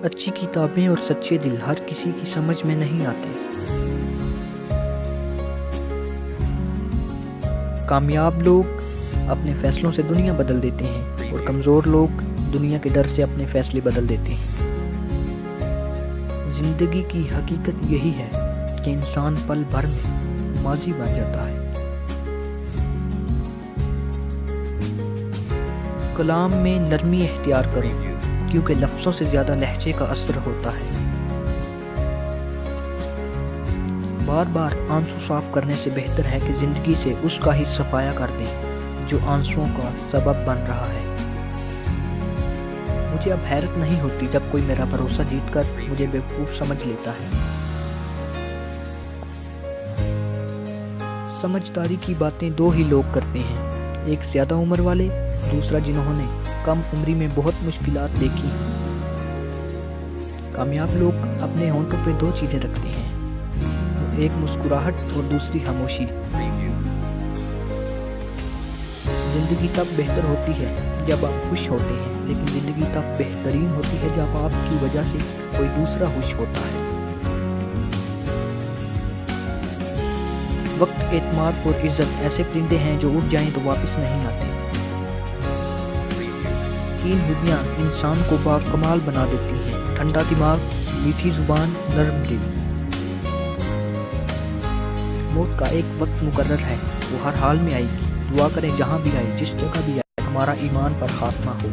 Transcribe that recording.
اچھی کتابیں اور سچے دل ہر کسی کی سمجھ میں نہیں آتے۔ کامیاب لوگ اپنے فیصلوں سے دنیا بدل دیتے ہیں اور کمزور لوگ دنیا کے ڈر سے اپنے فیصلے بدل دیتے ہیں۔ زندگی کی حقیقت یہی ہے کہ انسان پل بھر میں ماضی بن جاتا ہے۔ کلام میں نرمی اختیار کرو کیونکہ لفظوں سے زیادہ لہجے کا اثر ہوتا ہے۔ بار بار آنسو صاف کرنے سے بہتر ہے کہ زندگی سے اس کا ہی صفایا کر دیں جو آنسوؤں کا سبب بن رہا ہے۔ مجھے اب حیرت نہیں ہوتی جب کوئی میرا بھروسہ جیت کر مجھے بیوقوف سمجھ لیتا ہے۔ سمجھداری کی باتیں دو ہی لوگ کرتے ہیں، ایک زیادہ عمر والے، دوسرا جنہوں نے کم عمری میں بہت مشکلات دیکھی ہیں۔ کامیاب لوگ اپنے ہونٹوں پہ دو چیزیں رکھتے ہیں، ایک مسکراہٹ اور دوسری خاموشی۔ زندگی تب بہتر ہوتی ہے جب آپ خوش ہوتے ہیں، لیکن زندگی تب بہترین ہوتی ہے جب آپ کی وجہ سے کوئی دوسرا خوش ہوتا ہے۔ وقت، اعتماد اور عزت ایسے پرندے ہیں جو اڑ جائیں تو واپس نہیں آتے۔ تین خوبیاں انسان کو باکمال بنا دیتی ہیں: ٹھنڈا دماغ، میٹھی زبان، نرم دل۔ موت کا ایک وقت مقرر ہے، وہ ہر حال میں آئے گی۔ دعا کریں جہاں بھی آئے، جس جگہ بھی آئے، ہمارا ایمان پر خاتمہ ہو۔